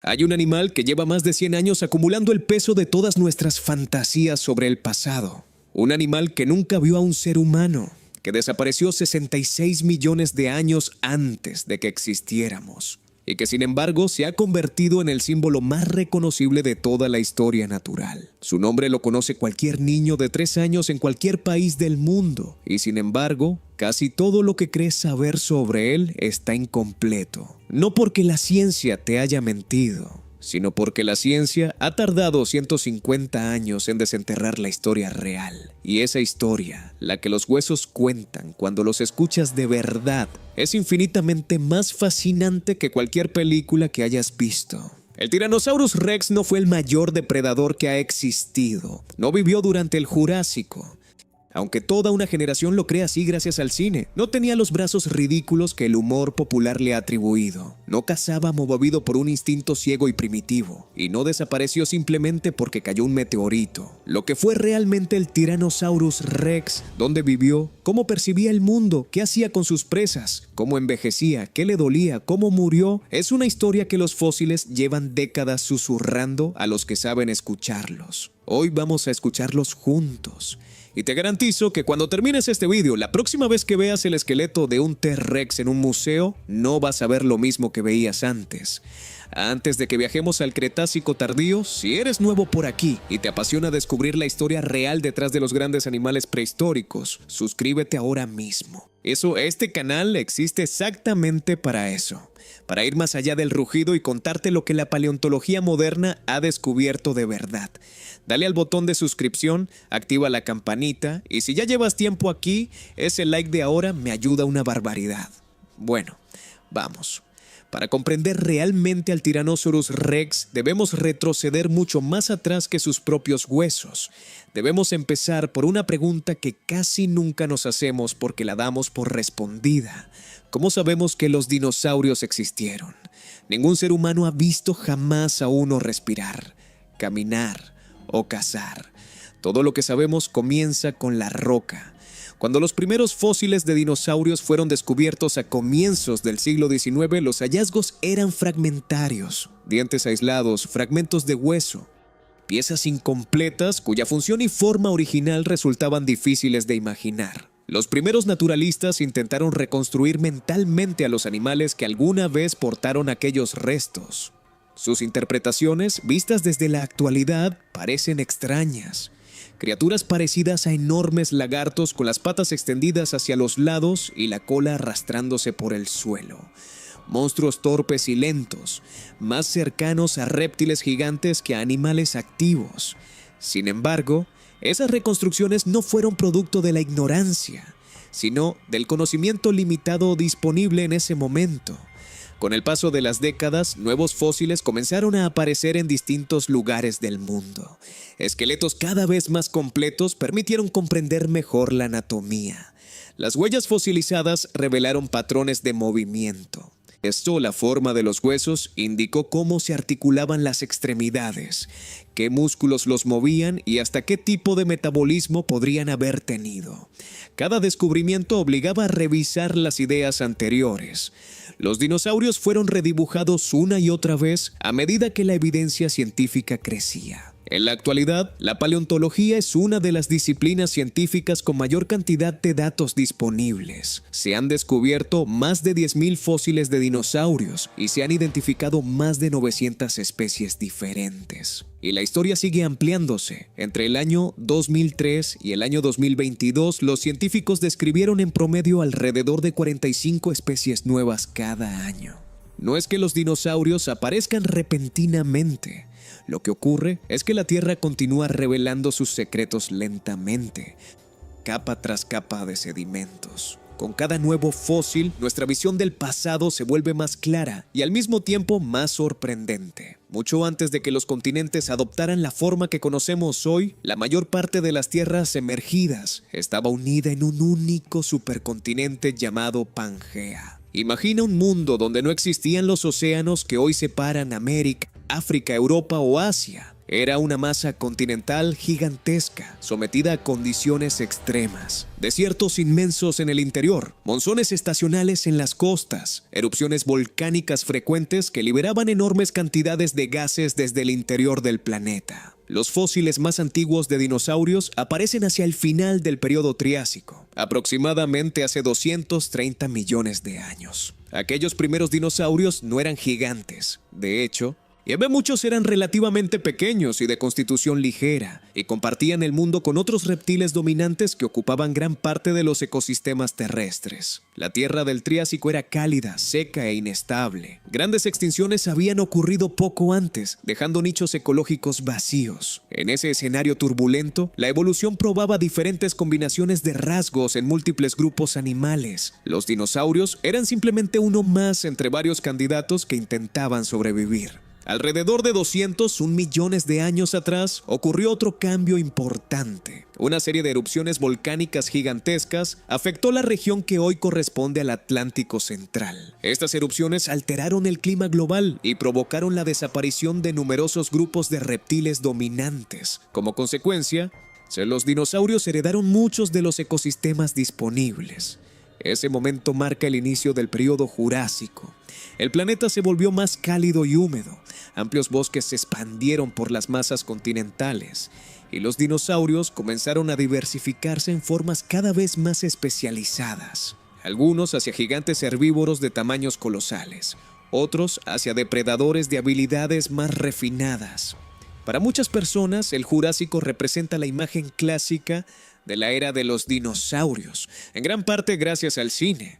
Hay un animal que lleva más de 100 años acumulando el peso de todas nuestras fantasías sobre el pasado. Un animal que nunca vio a un ser humano, que desapareció 66 millones de años antes de que existiéramos, y que sin embargo se ha convertido en el símbolo más reconocible de toda la historia natural. Su nombre lo conoce cualquier niño de 3 años en cualquier país del mundo, y sin embargo, casi todo lo que crees saber sobre él está incompleto. No porque la ciencia te haya mentido, sino porque la ciencia ha tardado 150 años en desenterrar la historia real. Y esa historia, la que los huesos cuentan cuando los escuchas de verdad, es infinitamente más fascinante que cualquier película que hayas visto. El Tyrannosaurus Rex no fue el mayor depredador que ha existido. No vivió durante el Jurásico, aunque toda una generación lo cree así gracias al cine. No tenía los brazos ridículos que el humor popular le ha atribuido. No cazaba movido por un instinto ciego y primitivo. Y no desapareció simplemente porque cayó un meteorito. Lo que fue realmente el Tyrannosaurus Rex, dónde vivió, cómo percibía el mundo, qué hacía con sus presas, cómo envejecía, qué le dolía, cómo murió, es una historia que los fósiles llevan décadas susurrando a los que saben escucharlos. Hoy vamos a escucharlos juntos. Y te garantizo que cuando termines este vídeo, la próxima vez que veas el esqueleto de un T-Rex en un museo, no vas a ver lo mismo que veías antes. Antes de que viajemos al Cretácico tardío, si eres nuevo por aquí y te apasiona descubrir la historia real detrás de los grandes animales prehistóricos, suscríbete ahora mismo. Este canal existe exactamente para eso. Para ir más allá del rugido y contarte lo que la paleontología moderna ha descubierto de verdad. Dale al botón de suscripción, activa la campanita y si ya llevas tiempo aquí, ese like de ahora me ayuda una barbaridad. Bueno, vamos. Para comprender realmente al Tyrannosaurus Rex, debemos retroceder mucho más atrás que sus propios huesos. Debemos empezar por una pregunta que casi nunca nos hacemos porque la damos por respondida. ¿Cómo sabemos que los dinosaurios existieron? Ningún ser humano ha visto jamás a uno respirar, caminar o cazar. Todo lo que sabemos comienza con la roca. Cuando los primeros fósiles de dinosaurios fueron descubiertos a comienzos del siglo XIX, los hallazgos eran fragmentarios, dientes aislados, fragmentos de hueso, piezas incompletas cuya función y forma original resultaban difíciles de imaginar. Los primeros naturalistas intentaron reconstruir mentalmente a los animales que alguna vez portaron aquellos restos. Sus interpretaciones, vistas desde la actualidad, parecen extrañas. Criaturas parecidas a enormes lagartos con las patas extendidas hacia los lados y la cola arrastrándose por el suelo. Monstruos torpes y lentos, más cercanos a reptiles gigantes que a animales activos. Sin embargo, esas reconstrucciones no fueron producto de la ignorancia, sino del conocimiento limitado disponible en ese momento. Con el paso de las décadas, nuevos fósiles comenzaron a aparecer en distintos lugares del mundo. Esqueletos cada vez más completos permitieron comprender mejor la anatomía. Las huellas fosilizadas revelaron patrones de movimiento. La forma de los huesos indicó cómo se articulaban las extremidades, qué músculos los movían y hasta qué tipo de metabolismo podrían haber tenido. Cada descubrimiento obligaba a revisar las ideas anteriores. Los dinosaurios fueron redibujados una y otra vez a medida que la evidencia científica crecía. En la actualidad, la paleontología es una de las disciplinas científicas con mayor cantidad de datos disponibles. Se han descubierto más de 10.000 fósiles de dinosaurios y se han identificado más de 900 especies diferentes. Y la historia sigue ampliándose. Entre el año 2003 y el año 2022, los científicos describieron en promedio alrededor de 45 especies nuevas cada año. No es que los dinosaurios aparezcan repentinamente. Lo que ocurre es que la Tierra continúa revelando sus secretos lentamente, capa tras capa de sedimentos. Con cada nuevo fósil, nuestra visión del pasado se vuelve más clara y al mismo tiempo más sorprendente. Mucho antes de que los continentes adoptaran la forma que conocemos hoy, la mayor parte de las tierras emergidas estaba unida en un único supercontinente llamado Pangea. Imagina un mundo donde no existían los océanos que hoy separan América, África, Europa o Asia. Era una masa continental gigantesca, sometida a condiciones extremas. Desiertos inmensos en el interior, monzones estacionales en las costas, erupciones volcánicas frecuentes que liberaban enormes cantidades de gases desde el interior del planeta. Los fósiles más antiguos de dinosaurios aparecen hacia el final del periodo Triásico, aproximadamente hace 230 millones de años. Aquellos primeros dinosaurios no eran gigantes. De hecho, muchos eran relativamente pequeños y de constitución ligera, y compartían el mundo con otros reptiles dominantes que ocupaban gran parte de los ecosistemas terrestres. La Tierra del Triásico era cálida, seca e inestable. Grandes extinciones habían ocurrido poco antes, dejando nichos ecológicos vacíos. En ese escenario turbulento, la evolución probaba diferentes combinaciones de rasgos en múltiples grupos animales. Los dinosaurios eran simplemente uno más entre varios candidatos que intentaban sobrevivir. Alrededor de 201 millones de años atrás ocurrió otro cambio importante. Una serie de erupciones volcánicas gigantescas afectó la región que hoy corresponde al Atlántico Central. Estas erupciones alteraron el clima global y provocaron la desaparición de numerosos grupos de reptiles dominantes. Como consecuencia, los dinosaurios heredaron muchos de los ecosistemas disponibles. Ese momento marca el inicio del periodo Jurásico. El planeta se volvió más cálido y húmedo. Amplios bosques se expandieron por las masas continentales y los dinosaurios comenzaron a diversificarse en formas cada vez más especializadas. Algunos hacia gigantes herbívoros de tamaños colosales, otros hacia depredadores de habilidades más refinadas. Para muchas personas, el Jurásico representa la imagen clásica de la era de los dinosaurios, en gran parte gracias al cine.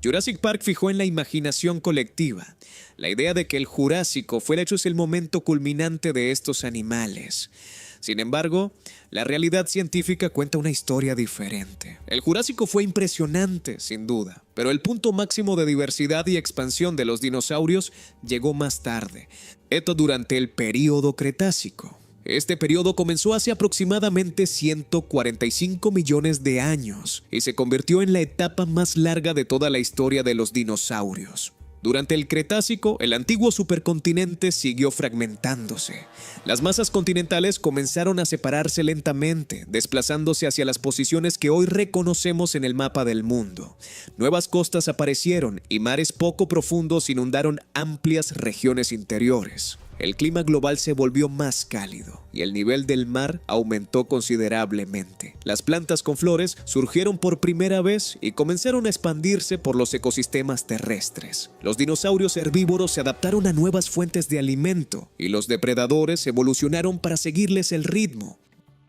Jurassic Park fijó en la imaginación colectiva la idea de que el Jurásico fue hecho es el momento culminante de estos animales. Sin embargo, la realidad científica cuenta una historia diferente. El Jurásico fue impresionante, sin duda, pero el punto máximo de diversidad y expansión de los dinosaurios llegó más tarde, esto durante el período Cretácico. Este periodo comenzó hace aproximadamente 145 millones de años y se convirtió en la etapa más larga de toda la historia de los dinosaurios. Durante el Cretácico, el antiguo supercontinente siguió fragmentándose. Las masas continentales comenzaron a separarse lentamente, desplazándose hacia las posiciones que hoy reconocemos en el mapa del mundo. Nuevas costas aparecieron y mares poco profundos inundaron amplias regiones interiores. El clima global se volvió más cálido y el nivel del mar aumentó considerablemente. Las plantas con flores surgieron por primera vez y comenzaron a expandirse por los ecosistemas terrestres. Los dinosaurios herbívoros se adaptaron a nuevas fuentes de alimento y los depredadores evolucionaron para seguirles el ritmo.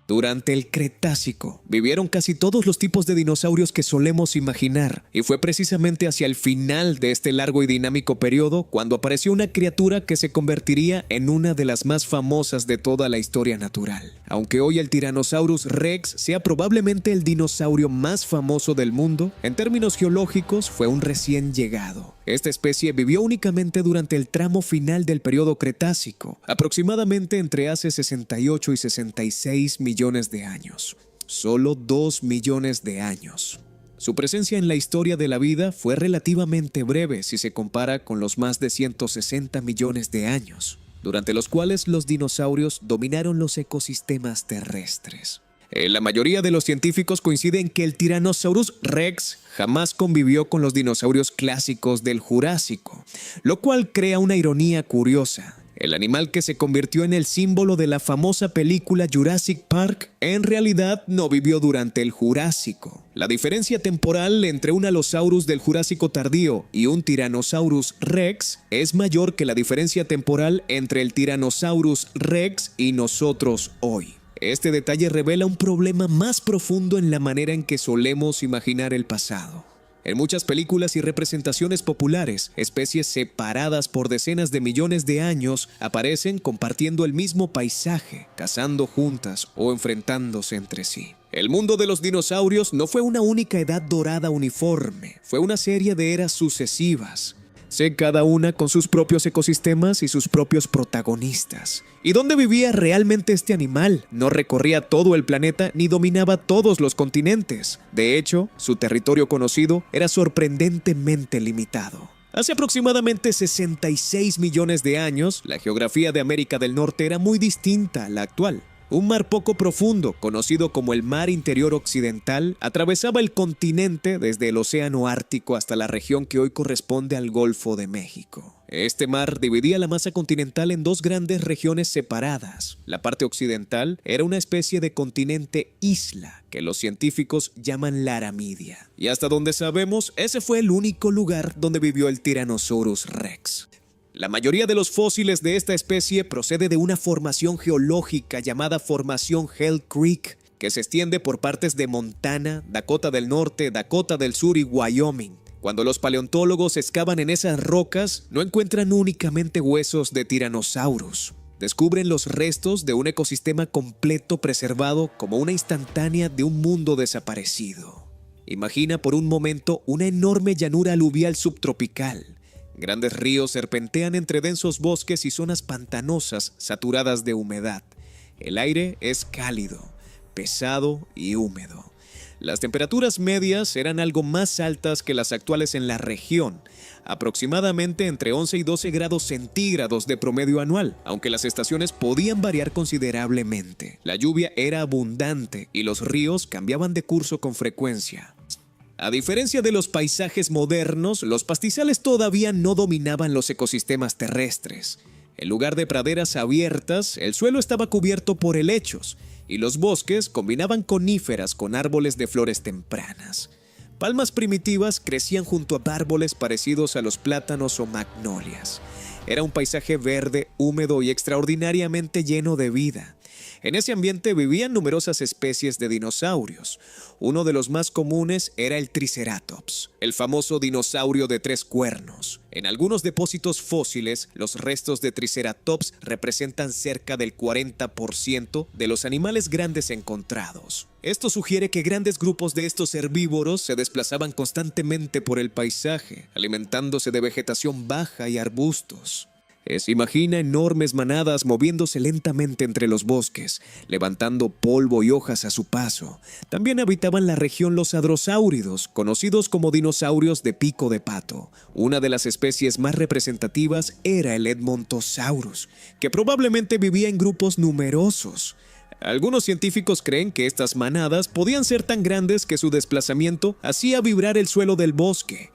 Durante el Cretácico, vivieron casi todos los tipos de dinosaurios que solemos imaginar, y fue precisamente hacia el final de este largo y dinámico periodo cuando apareció una criatura que se convertiría en una de las más famosas de toda la historia natural. Aunque hoy el Tyrannosaurus Rex sea probablemente el dinosaurio más famoso del mundo, en términos geológicos fue un recién llegado. Esta especie vivió únicamente durante el tramo final del periodo Cretácico, aproximadamente entre hace 68 y 66 millones de años. Solo 2 millones de años. Su presencia en la historia de la vida fue relativamente breve si se compara con los más de 160 millones de años, durante los cuales los dinosaurios dominaron los ecosistemas terrestres. La mayoría de los científicos coinciden que el Tyrannosaurus Rex jamás convivió con los dinosaurios clásicos del Jurásico, lo cual crea una ironía curiosa. El animal que se convirtió en el símbolo de la famosa película Jurassic Park en realidad no vivió durante el Jurásico. La diferencia temporal entre un Allosaurus del Jurásico tardío y un Tyrannosaurus Rex es mayor que la diferencia temporal entre el Tyrannosaurus Rex y nosotros hoy. Este detalle revela un problema más profundo en la manera en que solemos imaginar el pasado. En muchas películas y representaciones populares, especies separadas por decenas de millones de años aparecen compartiendo el mismo paisaje, cazando juntas o enfrentándose entre sí. El mundo de los dinosaurios no fue una única edad dorada uniforme, fue una serie de eras sucesivas. Cada una con sus propios ecosistemas y sus propios protagonistas. ¿Y dónde vivía realmente este animal? No recorría todo el planeta ni dominaba todos los continentes. De hecho, su territorio conocido era sorprendentemente limitado. Hace aproximadamente 66 millones de años, la geografía de América del Norte era muy distinta a la actual. Un mar poco profundo, conocido como el Mar Interior Occidental, atravesaba el continente desde el Océano Ártico hasta la región que hoy corresponde al Golfo de México. Este mar dividía la masa continental en dos grandes regiones separadas. La parte occidental era una especie de continente isla que los científicos llaman Laramidia. Y hasta donde sabemos, ese fue el único lugar donde vivió el Tyrannosaurus Rex. La mayoría de los fósiles de esta especie procede de una formación geológica llamada Formación Hell Creek, que se extiende por partes de Montana, Dakota del Norte, Dakota del Sur y Wyoming. Cuando los paleontólogos excavan en esas rocas, no encuentran únicamente huesos de Tyrannosaurus. Descubren los restos de un ecosistema completo preservado como una instantánea de un mundo desaparecido. Imagina por un momento una enorme llanura aluvial subtropical. Grandes ríos serpentean entre densos bosques y zonas pantanosas saturadas de humedad. El aire es cálido, pesado y húmedo. Las temperaturas medias eran algo más altas que las actuales en la región, aproximadamente entre 11 y 12 grados centígrados de promedio anual, aunque las estaciones podían variar considerablemente. La lluvia era abundante y los ríos cambiaban de curso con frecuencia. A diferencia de los paisajes modernos, los pastizales todavía no dominaban los ecosistemas terrestres. En lugar de praderas abiertas, el suelo estaba cubierto por helechos, y los bosques combinaban coníferas con árboles de flores tempranas. Palmas primitivas crecían junto a árboles parecidos a los plátanos o magnolias. Era un paisaje verde, húmedo y extraordinariamente lleno de vida. En ese ambiente vivían numerosas especies de dinosaurios. Uno de los más comunes era el Triceratops, el famoso dinosaurio de 3 cuernos. En algunos depósitos fósiles, los restos de Triceratops representan cerca del 40% de los animales grandes encontrados. Esto sugiere que grandes grupos de estos herbívoros se desplazaban constantemente por el paisaje, alimentándose de vegetación baja y arbustos. Se imagina enormes manadas moviéndose lentamente entre los bosques, levantando polvo y hojas a su paso. También habitaban la región los hadrosáuridos, conocidos como dinosaurios de pico de pato. Una de las especies más representativas era el Edmontosaurus, que probablemente vivía en grupos numerosos. Algunos científicos creen que estas manadas podían ser tan grandes que su desplazamiento hacía vibrar el suelo del bosque.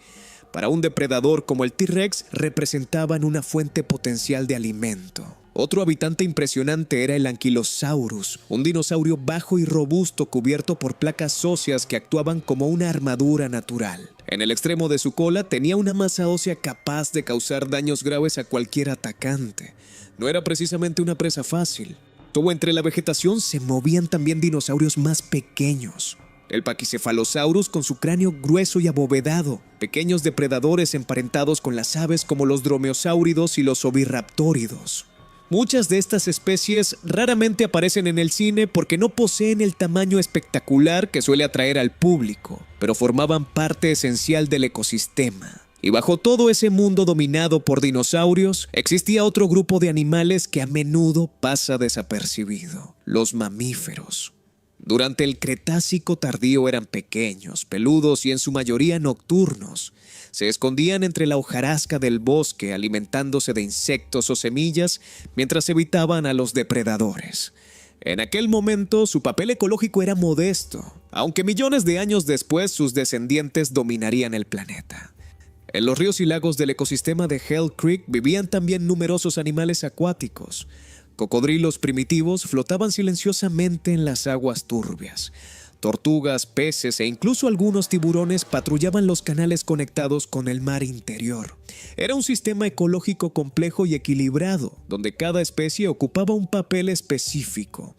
Para un depredador como el T-Rex representaban una fuente potencial de alimento. Otro habitante impresionante era el Ankylosaurus, un dinosaurio bajo y robusto cubierto por placas óseas que actuaban como una armadura natural. En el extremo de su cola tenía una masa ósea capaz de causar daños graves a cualquier atacante. No era precisamente una presa fácil. Todo entre la vegetación se movían también dinosaurios más pequeños. El Pachycephalosaurus con su cráneo grueso y abovedado, pequeños depredadores emparentados con las aves como los dromeosáuridos y los oviraptóridos. Muchas de estas especies raramente aparecen en el cine porque no poseen el tamaño espectacular que suele atraer al público, pero formaban parte esencial del ecosistema. Y bajo todo ese mundo dominado por dinosaurios, existía otro grupo de animales que a menudo pasa desapercibido: los mamíferos. Durante el Cretácico tardío eran pequeños, peludos y en su mayoría nocturnos. Se escondían entre la hojarasca del bosque, alimentándose de insectos o semillas mientras evitaban a los depredadores. En aquel momento su papel ecológico era modesto, aunque millones de años después sus descendientes dominarían el planeta. En los ríos y lagos del ecosistema de Hell Creek vivían también numerosos animales acuáticos. Cocodrilos primitivos flotaban silenciosamente en las aguas turbias. Tortugas, peces e incluso algunos tiburones patrullaban los canales conectados con el mar interior. Era un sistema ecológico complejo y equilibrado, donde cada especie ocupaba un papel específico.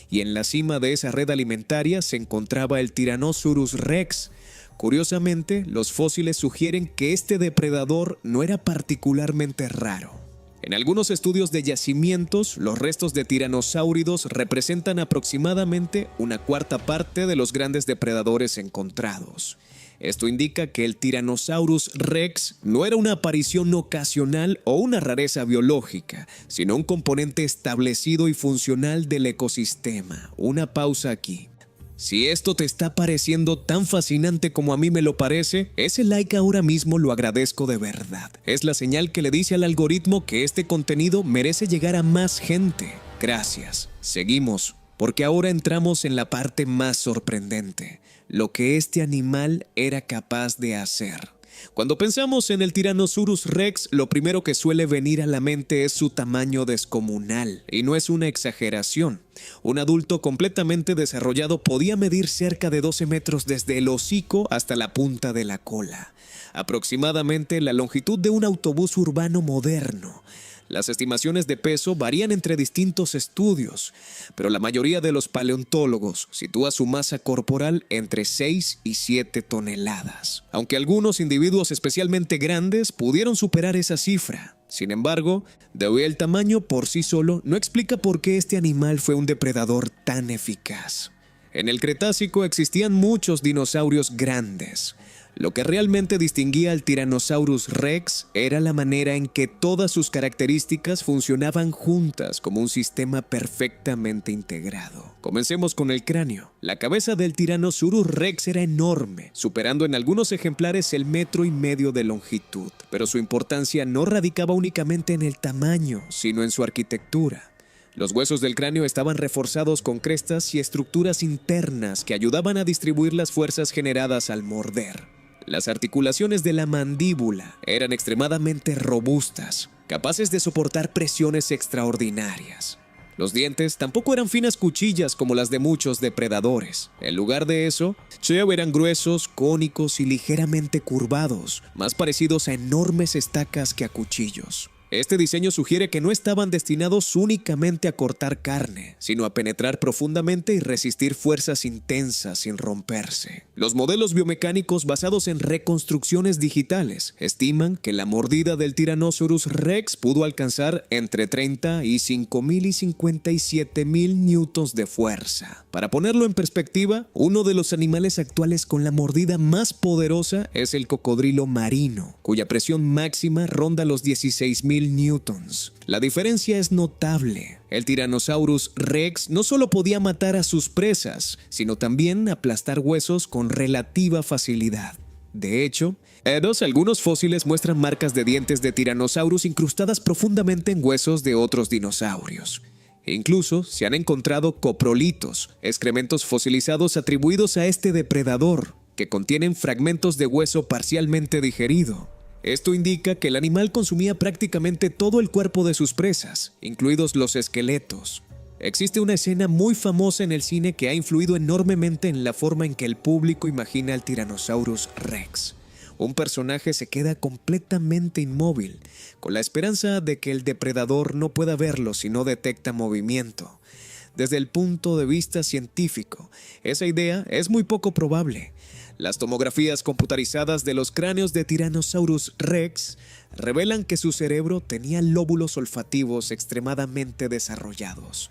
Y en la cima de esa red alimentaria se encontraba el Tyrannosaurus Rex. Curiosamente, los fósiles sugieren que este depredador no era particularmente raro. En algunos estudios de yacimientos, los restos de tiranosáuridos representan aproximadamente una cuarta parte de los grandes depredadores encontrados. Esto indica que el Tyrannosaurus Rex no era una aparición ocasional o una rareza biológica, sino un componente establecido y funcional del ecosistema. Una pausa aquí. Si esto te está pareciendo tan fascinante como a mí me lo parece, ese like ahora mismo lo agradezco de verdad. Es la señal que le dice al algoritmo que este contenido merece llegar a más gente. Gracias. Seguimos, porque ahora entramos en la parte más sorprendente, lo que este animal era capaz de hacer. Cuando pensamos en el Tyrannosaurus Rex, lo primero que suele venir a la mente es su tamaño descomunal, y no es una exageración. Un adulto completamente desarrollado podía medir cerca de 12 metros desde el hocico hasta la punta de la cola, aproximadamente la longitud de un autobús urbano moderno. Las estimaciones de peso varían entre distintos estudios, pero la mayoría de los paleontólogos sitúa su masa corporal entre 6 y 7 toneladas, aunque algunos individuos especialmente grandes pudieron superar esa cifra. Sin embargo, debido al tamaño por sí solo no explica por qué este animal fue un depredador tan eficaz. En el Cretácico existían muchos dinosaurios grandes. Lo que realmente distinguía al Tyrannosaurus Rex era la manera en que todas sus características funcionaban juntas como un sistema perfectamente integrado. Comencemos con el cráneo. La cabeza del Tyrannosaurus Rex era enorme, superando en algunos ejemplares el 1,5 metros de longitud, pero su importancia no radicaba únicamente en el tamaño, sino en su arquitectura. Los huesos del cráneo estaban reforzados con crestas y estructuras internas que ayudaban a distribuir las fuerzas generadas al morder. Las articulaciones de la mandíbula eran extremadamente robustas, capaces de soportar presiones extraordinarias. Los dientes tampoco eran finas cuchillas como las de muchos depredadores. En lugar de eso, eran gruesos, cónicos y ligeramente curvados, más parecidos a enormes estacas que a cuchillos. Este diseño sugiere que no estaban destinados únicamente a cortar carne, sino a penetrar profundamente y resistir fuerzas intensas sin romperse. Los modelos biomecánicos basados en reconstrucciones digitales estiman que la mordida del Tyrannosaurus Rex pudo alcanzar entre 30 y 5.000 y 57.000 newtons de fuerza. Para ponerlo en perspectiva, uno de los animales actuales con la mordida más poderosa es el cocodrilo marino, cuya presión máxima ronda los 16.000 newtons. La diferencia es notable. El Tyrannosaurus Rex no solo podía matar a sus presas, sino también aplastar huesos con relativa facilidad. De hecho, algunos fósiles muestran marcas de dientes de Tyrannosaurus incrustadas profundamente en huesos de otros dinosaurios. Incluso se han encontrado coprolitos, excrementos fosilizados atribuidos a este depredador, que contienen fragmentos de hueso parcialmente digerido. Esto indica que el animal consumía prácticamente todo el cuerpo de sus presas, incluidos los esqueletos. Existe una escena muy famosa en el cine que ha influido enormemente en la forma en que el público imagina al Tyrannosaurus Rex. Un personaje se queda completamente inmóvil, con la esperanza de que el depredador no pueda verlo si no detecta movimiento. Desde el punto de vista científico, esa idea es muy poco probable. Las tomografías computarizadas de los cráneos de Tyrannosaurus Rex revelan que su cerebro tenía lóbulos olfativos extremadamente desarrollados,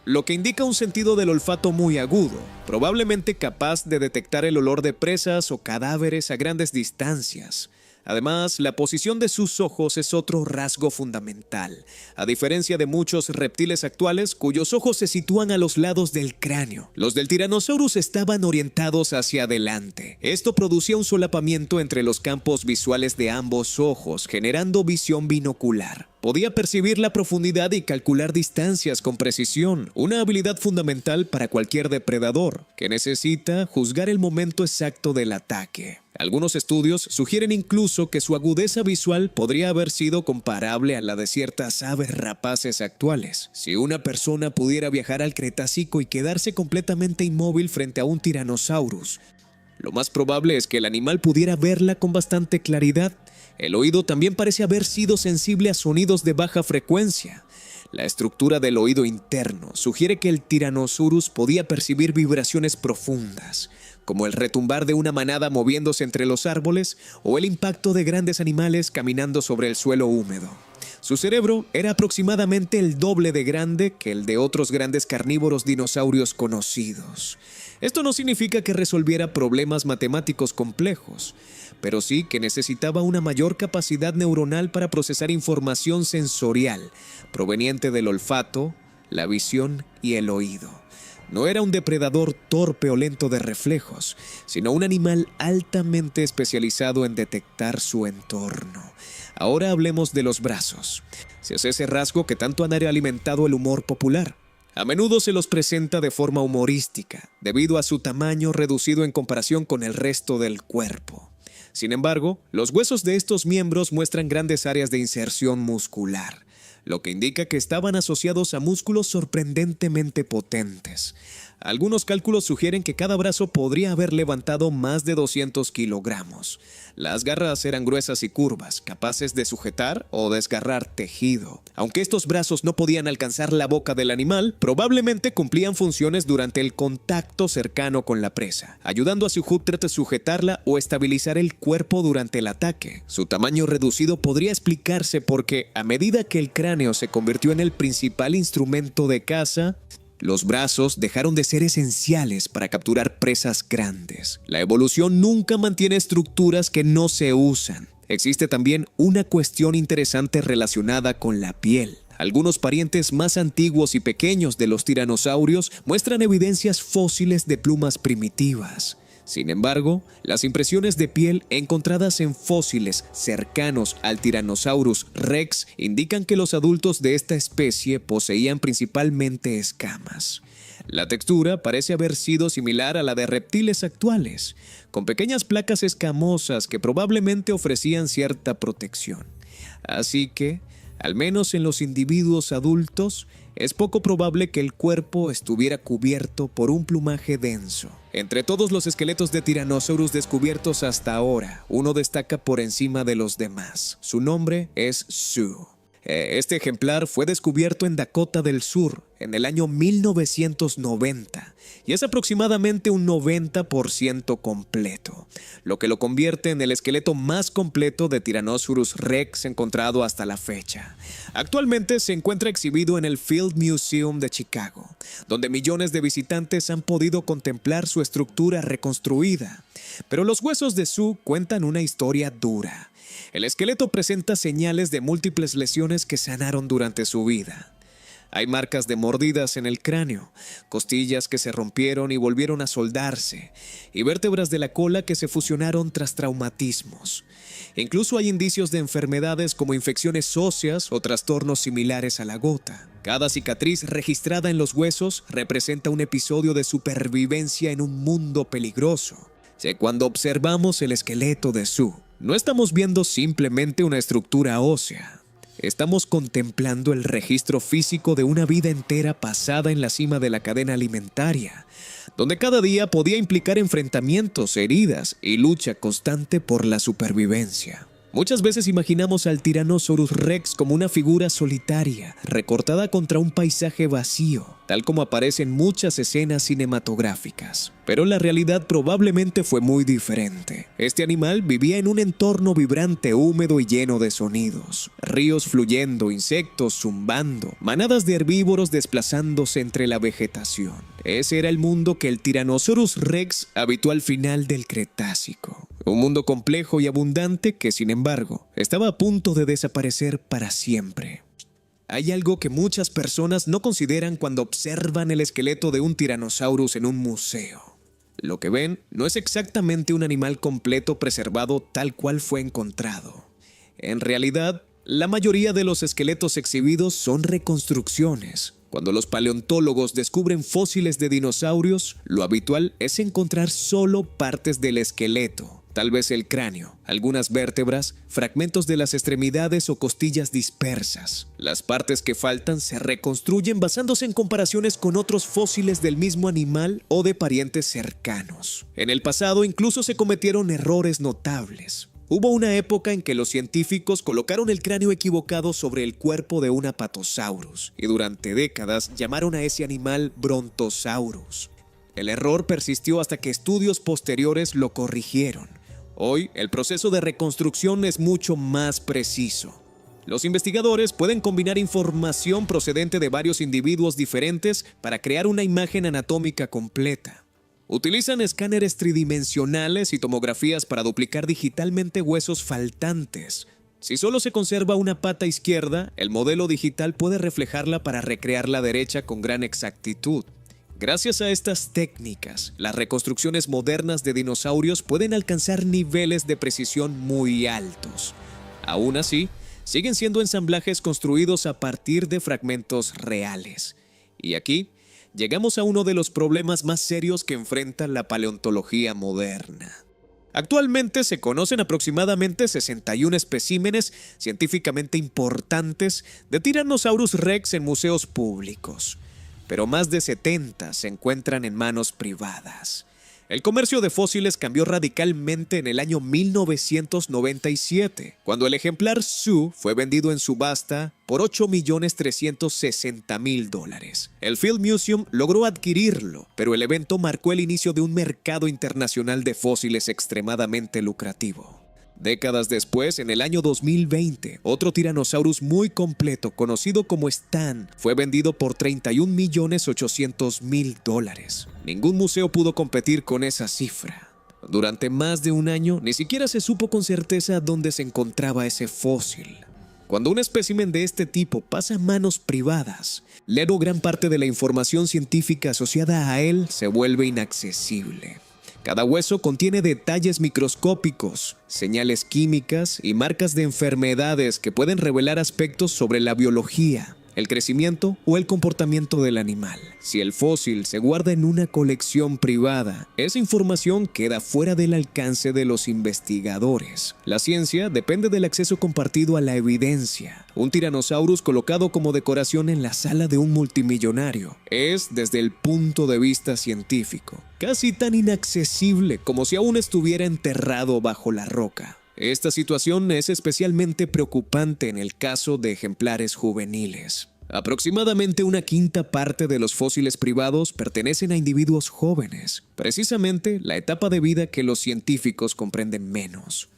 lo que indica un sentido del olfato muy agudo, probablemente capaz de detectar el olor de presas o cadáveres a grandes distancias. Además, la posición de sus ojos es otro rasgo fundamental, a diferencia de muchos reptiles actuales cuyos ojos se sitúan a los lados del cráneo. Los del Tyrannosaurus estaban orientados hacia adelante. Esto producía un solapamiento entre los campos visuales de ambos ojos, generando visión binocular. Podía percibir la profundidad y calcular distancias con precisión, una habilidad fundamental para cualquier depredador, que necesita juzgar el momento exacto del ataque. Algunos estudios sugieren incluso que su agudeza visual podría haber sido comparable a la de ciertas aves rapaces actuales. Si una persona pudiera viajar al Cretácico y quedarse completamente inmóvil frente a un Tyrannosaurus, lo más probable es que el animal pudiera verla con bastante claridad. El oído también parece haber sido sensible a sonidos de baja frecuencia. La estructura del oído interno sugiere que el Tyrannosaurus podía percibir vibraciones profundas, como el retumbar de una manada moviéndose entre los árboles o el impacto de grandes animales caminando sobre el suelo húmedo. Su cerebro era aproximadamente el doble de grande que el de otros grandes carnívoros dinosaurios conocidos. Esto no significa que resolviera problemas matemáticos complejos, pero sí que necesitaba una mayor capacidad neuronal para procesar información sensorial proveniente del olfato, la visión y el oído. no era un depredador torpe o lento de reflejos, sino un animal altamente especializado en detectar su entorno. Ahora hablemos de los brazos. Si es ese rasgo que tanto han alimentado el humor popular. A menudo se los presenta de forma humorística, debido a su tamaño reducido en comparación con el resto del cuerpo. Sin embargo, los huesos de estos miembros muestran grandes áreas de inserción muscular, lo que indica que estaban asociados a músculos sorprendentemente potentes. Algunos cálculos sugieren que cada brazo podría haber levantado más de 200 kilogramos. Las garras eran gruesas y curvas, capaces de sujetar o desgarrar tejido. Aunque estos brazos no podían alcanzar la boca del animal, probablemente cumplían funciones durante el contacto cercano con la presa, ayudando a Sujuptrat a sujetarla o estabilizar el cuerpo durante el ataque. Su tamaño reducido podría explicarse porque, a medida que el cráneo se convirtió en el principal instrumento de caza, los brazos dejaron de ser esenciales para capturar presas grandes. La evolución nunca mantiene estructuras que no se usan. Existe también una cuestión interesante relacionada con la piel. Algunos parientes más antiguos y pequeños de los tiranosaurios muestran evidencias fósiles de plumas primitivas. Sin embargo, las impresiones de piel encontradas en fósiles cercanos al Tyrannosaurus rex indican que los adultos de esta especie poseían principalmente escamas. La textura parece haber sido similar a la de reptiles actuales, con pequeñas placas escamosas que probablemente ofrecían cierta protección. Así que, al menos en los individuos adultos, es poco probable que el cuerpo estuviera cubierto por un plumaje denso. Entre todos los esqueletos de Tyrannosaurus descubiertos hasta ahora, uno destaca por encima de los demás. Su nombre es Sue. Este ejemplar fue descubierto en Dakota del Sur en el año 1990 y es aproximadamente un 90% completo, lo que lo convierte en el esqueleto más completo de Tyrannosaurus rex encontrado hasta la fecha. Actualmente se encuentra exhibido en el Field Museum de Chicago, donde millones de visitantes han podido contemplar su estructura reconstruida. Pero los huesos de Sue cuentan una historia dura. El esqueleto presenta señales de múltiples lesiones que sanaron durante su vida. Hay marcas de mordidas en el cráneo, costillas que se rompieron y volvieron a soldarse, y vértebras de la cola que se fusionaron tras traumatismos. Incluso hay indicios de enfermedades como infecciones óseas o trastornos similares a la gota. Cada cicatriz registrada en los huesos representa un episodio de supervivencia en un mundo peligroso. Cuando observamos el esqueleto de Sue, no estamos viendo simplemente una estructura ósea. Estamos contemplando el registro físico de una vida entera pasada en la cima de la cadena alimentaria, donde cada día podía implicar enfrentamientos, heridas y lucha constante por la supervivencia. Muchas veces imaginamos al Tyrannosaurus rex como una figura solitaria, recortada contra un paisaje vacío, tal como aparece en muchas escenas cinematográficas. Pero la realidad probablemente fue muy diferente. Este animal vivía en un entorno vibrante, húmedo y lleno de sonidos. Ríos fluyendo, insectos zumbando, manadas de herbívoros desplazándose entre la vegetación. Ese era el mundo que el Tyrannosaurus rex habitó al final del Cretácico. Un mundo complejo y abundante que, sin embargo, estaba a punto de desaparecer para siempre. Hay algo que muchas personas no consideran cuando observan el esqueleto de un Tyrannosaurus en un museo. Lo que ven no es exactamente un animal completo preservado tal cual fue encontrado. En realidad, la mayoría de los esqueletos exhibidos son reconstrucciones. Cuando los paleontólogos descubren fósiles de dinosaurios, lo habitual es encontrar solo partes del esqueleto. Tal vez el cráneo, algunas vértebras, fragmentos de las extremidades o costillas dispersas. Las partes que faltan se reconstruyen basándose en comparaciones con otros fósiles del mismo animal o de parientes cercanos. En el pasado incluso se cometieron errores notables. Hubo una época en que los científicos colocaron el cráneo equivocado sobre el cuerpo de un Apatosaurus y durante décadas llamaron a ese animal Brontosaurus. El error persistió hasta que estudios posteriores lo corrigieron. Hoy, el proceso de reconstrucción es mucho más preciso. Los investigadores pueden combinar información procedente de varios individuos diferentes para crear una imagen anatómica completa. Utilizan escáneres tridimensionales y tomografías para duplicar digitalmente huesos faltantes. Si solo se conserva una pata izquierda, el modelo digital puede reflejarla para recrear la derecha con gran exactitud. Gracias a estas técnicas, las reconstrucciones modernas de dinosaurios pueden alcanzar niveles de precisión muy altos. Aún así, siguen siendo ensamblajes construidos a partir de fragmentos reales. Y aquí llegamos a uno de los problemas más serios que enfrenta la paleontología moderna. Actualmente se conocen aproximadamente 61 especímenes científicamente importantes de Tyrannosaurus rex en museos públicos, pero más de 70 se encuentran en manos privadas. El comercio de fósiles cambió radicalmente en el año 1997, cuando el ejemplar Sue fue vendido en subasta por $8.360.000. El Field Museum logró adquirirlo, pero el evento marcó el inicio de un mercado internacional de fósiles extremadamente lucrativo. Décadas después, en el año 2020, otro Tyrannosaurus muy completo, conocido como Stan, fue vendido por $31.800.000. Ningún museo pudo competir con esa cifra. Durante más de un año, ni siquiera se supo con certeza dónde se encontraba ese fósil. Cuando un espécimen de este tipo pasa a manos privadas, luego gran parte de la información científica asociada a él se vuelve inaccesible. Cada hueso contiene detalles microscópicos, señales químicas y marcas de enfermedades que pueden revelar aspectos sobre la biología, el crecimiento o el comportamiento del animal. Si el fósil se guarda en una colección privada, esa información queda fuera del alcance de los investigadores. La ciencia depende del acceso compartido a la evidencia. Un Tyrannosaurus colocado como decoración en la sala de un multimillonario es, desde el punto de vista científico, casi tan inaccesible como si aún estuviera enterrado bajo la roca. Esta situación es especialmente preocupante en el caso de ejemplares juveniles. Aproximadamente una quinta parte de los fósiles privados pertenecen a individuos jóvenes, precisamente la etapa de vida que los científicos comprenden menos.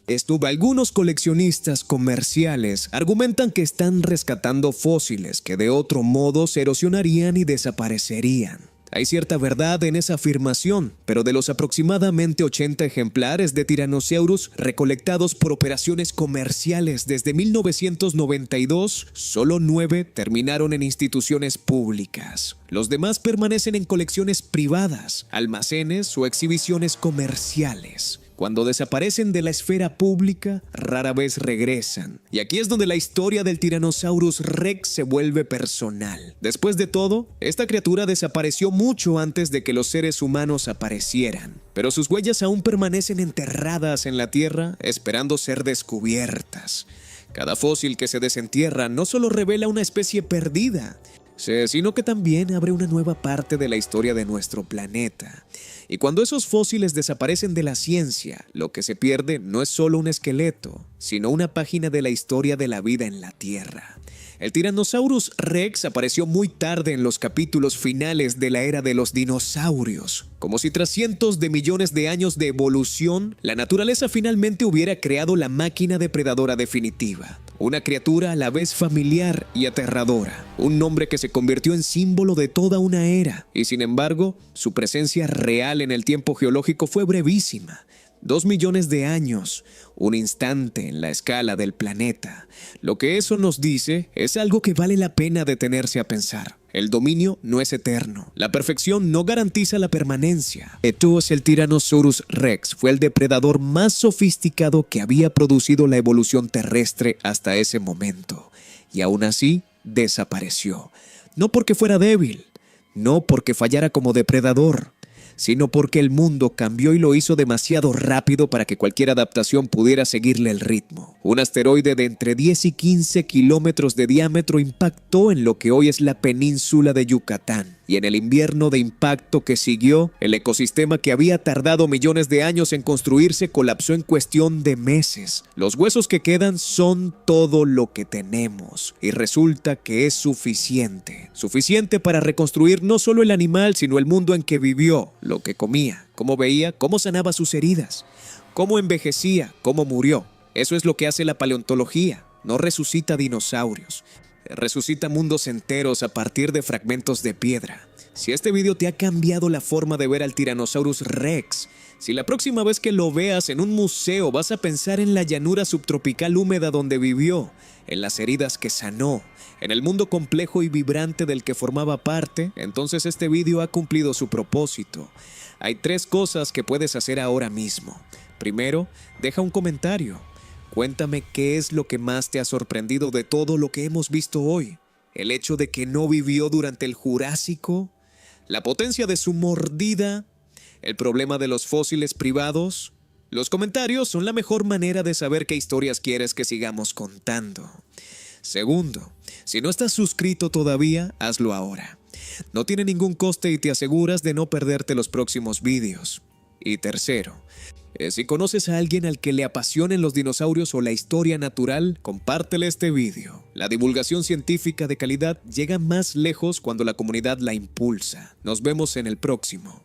Algunos coleccionistas comerciales argumentan que están rescatando fósiles que de otro modo se erosionarían y desaparecerían. Hay cierta verdad en esa afirmación, pero de los aproximadamente 80 ejemplares de Tyrannosaurus recolectados por operaciones comerciales desde 1992, solo 9 terminaron en instituciones públicas. Los demás permanecen en colecciones privadas, almacenes o exhibiciones comerciales. Cuando desaparecen de la esfera pública, rara vez regresan. Y aquí es donde la historia del Tyrannosaurus rex se vuelve personal. Después de todo, esta criatura desapareció mucho antes de que los seres humanos aparecieran. Pero sus huellas aún permanecen enterradas en la tierra, esperando ser descubiertas. Cada fósil que se desentierra no solo revela una especie perdida, sino que también abre una nueva parte de la historia de nuestro planeta. Y cuando esos fósiles desaparecen de la ciencia, lo que se pierde no es solo un esqueleto, sino una página de la historia de la vida en la Tierra. El Tyrannosaurus rex apareció muy tarde en los capítulos finales de la era de los dinosaurios. Como si tras cientos de millones de años de evolución, la naturaleza finalmente hubiera creado la máquina depredadora definitiva. Una criatura a la vez familiar y aterradora. Un nombre que se convirtió en símbolo de toda una era. Y sin embargo, su presencia real en el tiempo geológico fue brevísima. 2 millones de años, un instante en la escala del planeta. Lo que eso nos dice es algo que vale la pena detenerse a pensar. El dominio no es eterno. La perfección no garantiza la permanencia. El Tyrannosaurus rex fue el depredador más sofisticado que había producido la evolución terrestre hasta ese momento. Y aún así, desapareció. No porque fuera débil, no porque fallara como depredador, sino porque el mundo cambió y lo hizo demasiado rápido para que cualquier adaptación pudiera seguirle el ritmo. Un asteroide de entre 10 y 15 kilómetros de diámetro impactó en lo que hoy es la península de Yucatán. Y en el invierno de impacto que siguió, el ecosistema que había tardado millones de años en construirse colapsó en cuestión de meses. Los huesos que quedan son todo lo que tenemos. Y resulta que es suficiente. Suficiente para reconstruir no solo el animal, sino el mundo en que vivió, lo que comía, cómo veía, cómo sanaba sus heridas, cómo envejecía, cómo murió. Eso es lo que hace la paleontología. No resucita dinosaurios. Resucita mundos enteros a partir de fragmentos de piedra. Si este video te ha cambiado la forma de ver al Tyrannosaurus Rex, si la próxima vez que lo veas en un museo vas a pensar en la llanura subtropical húmeda donde vivió, en las heridas que sanó, en el mundo complejo y vibrante del que formaba parte, entonces este video ha cumplido su propósito. Hay 3 cosas que puedes hacer ahora mismo. Primero, deja un comentario. Cuéntame qué es lo que más te ha sorprendido de todo lo que hemos visto hoy. El hecho de que no vivió durante el Jurásico, la potencia de su mordida, el problema de los fósiles privados. Los comentarios son la mejor manera de saber qué historias quieres que sigamos contando. Segundo, si no estás suscrito todavía, hazlo ahora. No tiene ningún coste y te aseguras de no perderte los próximos vídeos. Y tercero, si conoces a alguien al que le apasionen los dinosaurios o la historia natural, compártele este vídeo. La divulgación científica de calidad llega más lejos cuando la comunidad la impulsa. Nos vemos en el próximo.